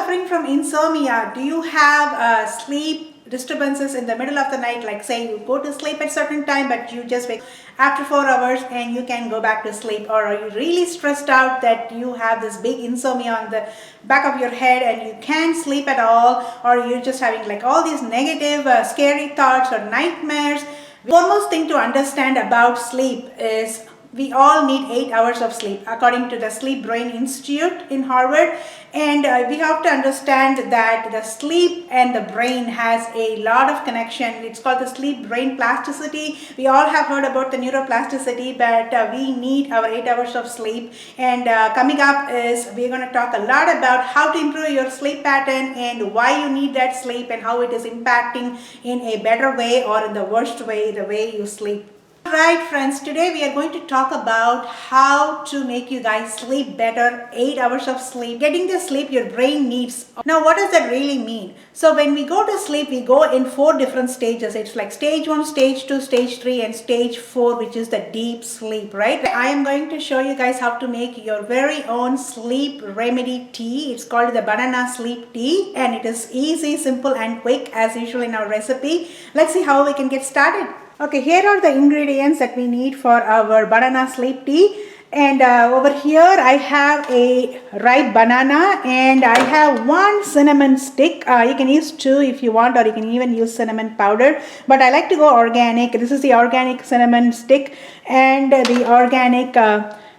suffering from insomnia? Do you have sleep disturbances in the middle of the night? Like say you go to sleep at certain time but you just wake after 4 hours and you can go back to sleep, or are you really stressed out that you have this big insomnia on the back of your head and you can't sleep at all, or you're just having like all these negative scary thoughts or nightmares? The foremost thing to understand about sleep is we all need 8 hours of sleep according to the Sleep Brain Institute in Harvard, and we have to understand that the sleep and the brain has a lot of connection. It's called the sleep brain plasticity. We all have heard about the neuroplasticity, but we need our 8 hours of sleep. And coming up is we're going to talk a lot about how to improve your sleep pattern and why you need that sleep and how it is impacting in a better way or in the worst way the way you sleep. Alright friends, today we are going to talk about how to make you guys sleep better. 8 hours of sleep. Getting the sleep your brain needs. Now what does that really mean? So when we go to sleep, we go in 4 different stages. It's like stage 1, stage 2, stage 3 and stage 4, which is the deep sleep, right? I am going to show you guys how to make your very own sleep remedy tea. It's called the banana sleep tea, and it is easy, simple and quick as usual in our recipe. Let's see how we can get started. Okay, here are the ingredients that we need for our banana sleep tea. And over here I have a ripe banana, and I have 1 cinnamon stick. You can use 2 if you want, or you can even use cinnamon powder, but I like to go organic. This is the organic cinnamon stick and the organic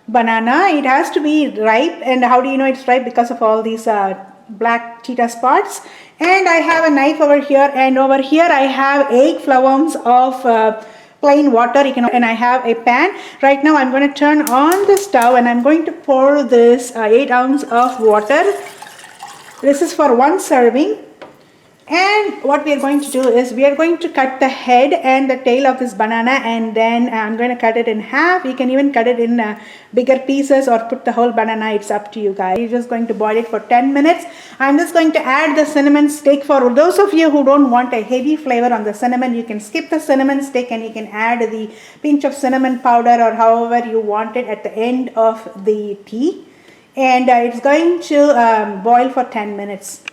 banana. It has to be ripe, and how do you know it's ripe? Because of all these black cheetah spots. And I have a knife over here, and over here I have 8 flowers of plain water. And I have a pan. Right now I'm going to turn on the stove and I'm going to pour this 8 ounces of water. This is for 1 serving. And what we are going to do is we are going to cut the head and the tail of this banana, and then I'm going to cut it in half. You can even cut it in bigger pieces or put the whole banana. It's up to you guys. You're just going to boil it for 10 minutes. I'm just going to add the cinnamon stick. For those of you who don't want a heavy flavor on the cinnamon, you can skip the cinnamon stick and you can add the pinch of cinnamon powder or however you want it at the end of the tea. And it's going to boil for 10 minutes.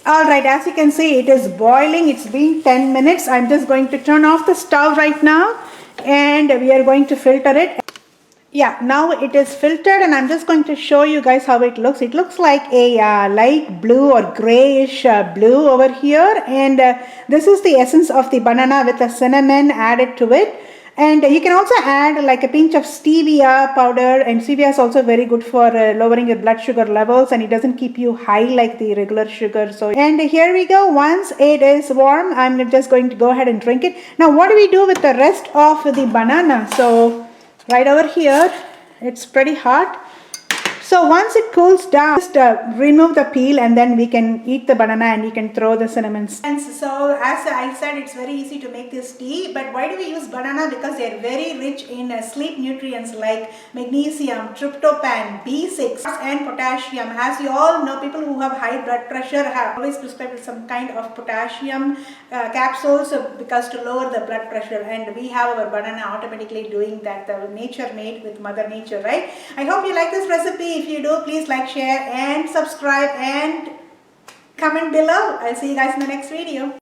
Alright, as you can see, it is boiling. It's been 10 minutes. I'm just going to turn off the stove right now, and we are going to filter it. Yeah, now it is filtered, and I'm just going to show you guys how it looks. It looks like a light blue or grayish blue over here, and this is the essence of the banana with the cinnamon added to it. And you can also add like a pinch of stevia powder, and stevia is also very good for lowering your blood sugar levels, and it doesn't keep you high like the regular sugar. So, and here we go. Once it is warm, I'm just going to go ahead and drink it. Now what do we do with the rest of the banana? So right over here, it's pretty hot. So once it cools down, just remove the peel, and then we can eat the banana and you can throw the cinnamon. And so as I said, it's very easy to make this tea. But why do we use banana? Because they're very rich in sleep nutrients like magnesium, tryptophan, B6 and potassium. As you all know, people who have high blood pressure have always prescribed some kind of potassium capsules because to lower the blood pressure. And we have our banana automatically doing that. The nature made with Mother Nature, right? I hope you like this recipe. If you do, please like, share and subscribe and comment below. I'll see you guys in the next video.